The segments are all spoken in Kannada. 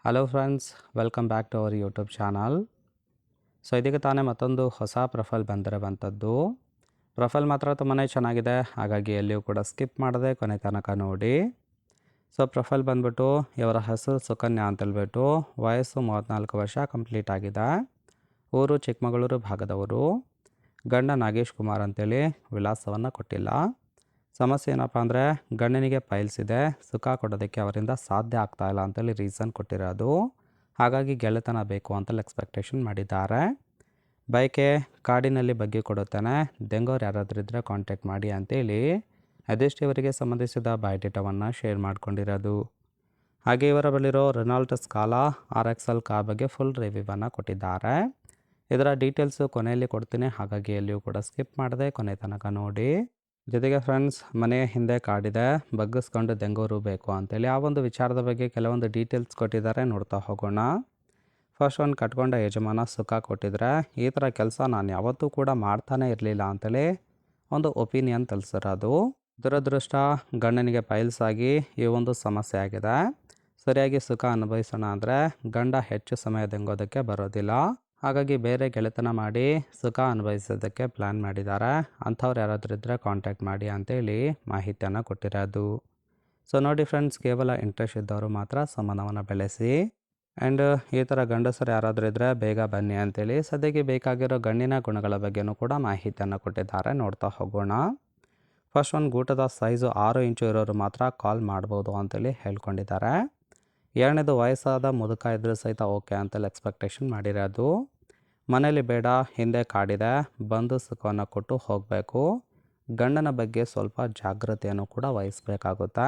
Hello friends, welcome back to our YouTube channel. So ಇದೀಗ ತಾನೇ ಮತ್ತೊಂದು ಹೊಸ ಪ್ರೊಫೈಲ್ ಬಂದಿರುವಂಥದ್ದು. ಪ್ರೊಫೈಲ್ ಮಾತ್ರ ತುಂಬಾ ಚೆನ್ನಾಗಿದೆ, ಹಾಗಾಗಿ ಎಲ್ಲಿಯೂ ಕೂಡ ಸ್ಕಿಪ್ ಮಾಡದೆ ಕೊನೆ ತನಕ ನೋಡಿ. ಸೊ ಪ್ರೊಫೈಲ್ ಬಂದ್ಬಿಟ್ಟು ಇವರ ಹೆಸರು ಸುಕನ್ಯಾ ಅಂತೇಳ್ಬಿಟ್ಟು, ವಯಸ್ಸು 34 ವರ್ಷ ಕಂಪ್ಲೀಟ್ ಆಗಿದೆ. ಊರು ಚಿಕ್ಕಮಗಳೂರು ಭಾಗದವರು. ಗಂಡ ನಾಗೇಶ್ ಕುಮಾರ್ ಅಂತೇಳಿ ವಿಳಾಸವನ್ನು ಕೊಟ್ಟಿಲ್ಲ. ಸಮಸ್ಯೆ ಏನಪ್ಪ ಅಂದರೆ ಗಂಡನಿಗೆ ಪೈಲ್ಸ್ ಇದೆ, ಸುಖ ಕೊಡೋದಕ್ಕೆ ಅವರಿಂದ ಸಾಧ್ಯ ಆಗ್ತಾ ಇಲ್ಲ ಅಂತೇಳಿ ರೀಸನ್ ಕೊಟ್ಟಿರೋದು. ಹಾಗಾಗಿ ಗೆಳೆತನ ಬೇಕು ಅಂತೇಳಿ ಎಕ್ಸ್ಪೆಕ್ಟೇಷನ್ ಮಾಡಿದ್ದಾರೆ. ಬೈಕೆ ಕಾಡಿನಲ್ಲಿ ಬಗ್ಗೆ ಕೊಡುತ್ತಾನೆ, ದೆಂಗೋರು ಯಾರಾದರೂ ಇದ್ದರೆ ಕಾಂಟ್ಯಾಕ್ಟ್ ಮಾಡಿ ಅಂತೇಳಿ ಅದೆಷ್ಟು ಇವರಿಗೆ ಸಂಬಂಧಿಸಿದ ಬಯೋಡೇಟಾವನ್ನು ಶೇರ್ ಮಾಡ್ಕೊಂಡಿರೋದು. ಹಾಗೆ ಇವರ ಬಳಿರೋ ರೆನಾಲ್ಟ್ ಸ್ಕಾಲಾ RXL ಕಾರ್ ಬಗ್ಗೆ ಫುಲ್ ರಿವ್ಯೂವನ್ನು ಕೊಟ್ಟಿದ್ದಾರೆ. ಇದರ ಡೀಟೇಲ್ಸು ಕೊನೆಯಲ್ಲಿ ಕೊಡ್ತೀನಿ, ಹಾಗಾಗಿ ಎಲ್ಲಿಯೂ ಕೂಡ ಸ್ಕಿಪ್ ಮಾಡದೆ ಕೊನೆ ತನಕ ನೋಡಿ. ಜೊತೆಗೆ ಫ್ರೆಂಡ್ಸ್, ಮನೆಯ ಹಿಂದೆ ಕಾಡಿದೆ, ಬಗ್ಗಿಸ್ಕೊಂಡು ದೆಂಗೂರು ಬೇಕು ಅಂತೇಳಿ ಆ ಒಂದು ವಿಚಾರದ ಬಗ್ಗೆ ಕೆಲವೊಂದು ಡೀಟೇಲ್ಸ್ ಕೊಟ್ಟಿದ್ದಾರೆ, ನೋಡ್ತಾ ಹೋಗೋಣ. ಫಸ್ಟ್ ಒಂದು ಕಟ್ಕೊಂಡ ಯಜಮಾನ ಸುಖ ಕೊಟ್ಟಿದ್ರೆ ಈ ಥರ ಕೆಲಸ ನಾನು ಯಾವತ್ತೂ ಕೂಡ ಮಾಡ್ತಾನೆ ಇರಲಿಲ್ಲ ಅಂತೇಳಿ ಒಂದು ಒಪಿನಿಯನ್ ತಿಳಿಸಿರೋದು. ದುರದೃಷ್ಟ ಗಂಡನಿಗೆ ಪೈಲ್ಸ್ ಆಗಿ ಈ ಒಂದು ಸಮಸ್ಯೆ ಆಗಿದೆ. ಸರಿಯಾಗಿ ಸುಖ ಅನುಭವಿಸೋಣ ಅಂದರೆ ಗಂಡ ಹೆಚ್ಚು ಸಮಯ ದೆಂಗೋದಕ್ಕೆ ಬರೋದಿಲ್ಲ. ಹಾಗಾಗಿ ಬೇರೆ ಗೆಳೆತನ ಮಾಡಿ ಸುಖ ಅನುಭವಿಸೋದಕ್ಕೆ ಪ್ಲ್ಯಾನ್ ಮಾಡಿದ್ದಾರೆ. ಅಂಥವ್ರು ಯಾರಾದರೂ ಇದ್ದರೆ ಕಾಂಟ್ಯಾಕ್ಟ್ ಮಾಡಿ ಅಂತೇಳಿ ಮಾಹಿತಿಯನ್ನು ಕೊಟ್ಟಿರೋದು. ಸೊ ನೋಡಿ ಫ್ರೆಂಡ್ಸ್, ಕೇವಲ ಇಂಟ್ರೆಸ್ಟ್ ಇದ್ದವರು ಮಾತ್ರ ಸಂಬಂಧವನ್ನು ಬೆಳೆಸಿ. ಆ್ಯಂಡ್ ಈ ಥರ ಗಂಡಸರು ಯಾರಾದರೂ ಇದ್ದರೆ ಬೇಗ ಬನ್ನಿ ಅಂತೇಳಿ ಸದ್ಯಕ್ಕೆ ಬೇಕಾಗಿರೋ ಗಂಡಿನ ಗುಣಗಳ ಬಗ್ಗೆನೂ ಕೂಡ ಮಾಹಿತಿಯನ್ನು ಕೊಟ್ಟಿದ್ದಾರೆ, ನೋಡ್ತಾ ಹೋಗೋಣ. ಫಸ್ಟ್ ಒಂದು ಗೂಟದ ಸೈಜು 6 ಇಂಚು ಇರೋರು ಮಾತ್ರ ಕಾಲ್ ಮಾಡ್ಬೋದು ಅಂತೇಳಿ ಹೇಳ್ಕೊಂಡಿದ್ದಾರೆ. ಎರಡನೇದು ವಯಸ್ಸಾದ ಮುದುಕ ಇದ್ರೂ ಸಹಿತ ಓಕೆ ಅಂತೇಳಿ ಎಕ್ಸ್ಪೆಕ್ಟೇಷನ್ ಮಾಡಿರೋದು. ಮನೇಲಿ ಬೇಡ, ಹಿಂದೆ ಕಾಡಿದೆ, ಬಂದು ಸುಖವನ್ನು ಕೊಟ್ಟು ಹೋಗಬೇಕು. ಗಂಡನ ಬಗ್ಗೆ ಸ್ವಲ್ಪ ಜಾಗೃತಿಯನ್ನು ಕೂಡ ವಹಿಸಬೇಕಾಗುತ್ತೆ.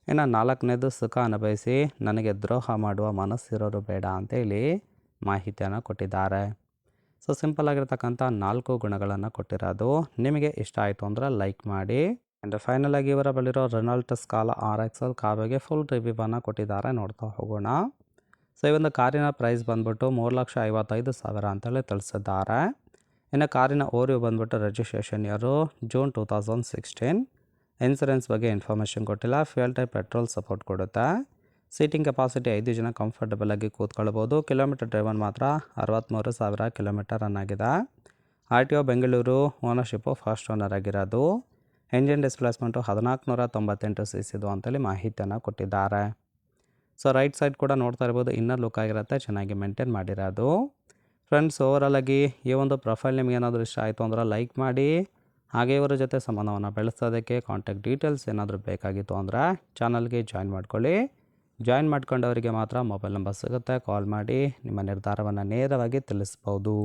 ಇನ್ನು 4ನೇದು ಸುಖ ಅನುಭವಿಸಿ ನನಗೆ ದ್ರೋಹ ಮಾಡುವ ಮನಸ್ಸಿರೋರು ಬೇಡ ಅಂತೇಳಿ ಮಾಹಿತಿಯನ್ನು ಕೊಟ್ಟಿದ್ದಾರೆ. ಸೊ ಸಿಂಪಲ್ ಆಗಿರ್ತಕ್ಕಂಥ 4 ಗುಣಗಳನ್ನು ಕೊಟ್ಟಿರೋದು. ನಿಮಗೆ ಇಷ್ಟ ಆಯಿತು ಅಂದರೆ ಲೈಕ್ ಮಾಡಿ. ಆ್ಯಂಡ್ ಫೈನಲ್ ಆಗಿ ಇವರ ಬಳಿರೋ ರೆನಾಲ್ಟ್ ಸ್ಕಾಲಾ RXL ಕಾರ್ ಬಗ್ಗೆ ಫುಲ್ ರಿವ್ಯೂವನ್ನು ಕೊಟ್ಟಿದ್ದಾರೆ, ನೋಡ್ತಾ ಹೋಗೋಣ. ಸೊ ಈ ಒಂದು ಕಾರಿನ ಪ್ರೈಸ್ ಬಂದ್ಬಿಟ್ಟು 3,55,000 ಅಂತೇಳಿ ತಿಳಿಸಿದ್ದಾರೆ. ಇನ್ನು ಕಾರಿನ ಓರಿಯೋ ಬಂದ್ಬಿಟ್ಟು ರಿಜಿಸ್ಟ್ರೇಷನ್ ಇಯರು ಜೂನ್ 2016. ಇನ್ಸೂರೆನ್ಸ್ ಬಗ್ಗೆ ಇನ್ಫಾರ್ಮೇಷನ್ ಕೊಟ್ಟಿಲ್ಲ. ಫ್ಯೂಯಲ್ ಟೈಪ್ ಪೆಟ್ರೋಲ್ ಸಪೋರ್ಟ್ ಕೊಡುತ್ತೆ. ಸೀಟಿಂಗ್ ಕೆಪಾಸಿಟಿ 5 ಜನ ಕಂಫರ್ಟಬಲ್ ಆಗಿ ಕೂತ್ಕೊಳ್ಬೋದು. ಕಿಲೋಮೀಟರ್ ಡ್ರೈವನ್ ಮಾತ್ರ 63,000 ಕಿಲೋಮೀಟರ್ ರನ್ ಆಗಿದೆ. RTO Bengaluru. Ownership first owner ಆಗಿರೋದು. ಎಂಜಿನ್ ಡಿಸ್ಪ್ಲೇಸ್ಮೆಂಟು 1498 cc ಅಂತೇಳಿ ಮಾಹಿತಿಯನ್ನು ಕೊಟ್ಟಿದ್ದಾರೆ. ಸೊ ರೈಟ್ ಸೈಡ್ ಕೂಡ ನೋಡ್ತಾ ಇರ್ಬೋದು, ಇನ್ನರ್ ಲುಕ್ ಆಗಿರುತ್ತೆ, ಚೆನ್ನಾಗಿ ಮೇಂಟೈನ್ ಮಾಡಿರೋದು. ಫ್ರೆಂಡ್ಸ್, ಓವರಾಲ್ ಆಗಿ ಈ ಒಂದು ಪ್ರೊಫೈಲ್ ನಿಮಗೆ ಏನಾದರೂ ಇಷ್ಟ ಆಯಿತು ಅಂದ್ರೆ ಲೈಕ್ ಮಾಡಿ. ಹಾಗೆ ಇವರ ಜೊತೆ ಸಂಬಂಧವನ್ನು ಬೆಳೆಸೋದಕ್ಕೆ ಕಾಂಟ್ಯಾಕ್ಟ್ ಡೀಟೇಲ್ಸ್ ಏನಾದರೂ ಬೇಕಾಗಿತ್ತು ಅಂದರೆ ಚಾನಲ್ಗೆ ಜಾಯಿನ್ ಮಾಡ್ಕೊಳ್ಳಿ. ಜಾಯಿನ್ ಮಾಡ್ಕೊಂಡವರಿಗೆ ಮಾತ್ರ ಮೊಬೈಲ್ ನಂಬರ್ ಸಿಗುತ್ತೆ, ಕಾಲ್ ಮಾಡಿ ನಿಮ್ಮ ನಿರ್ಧಾರವನ್ನು ನೇರವಾಗಿ ತಿಳಿಸ್ಬೋದು.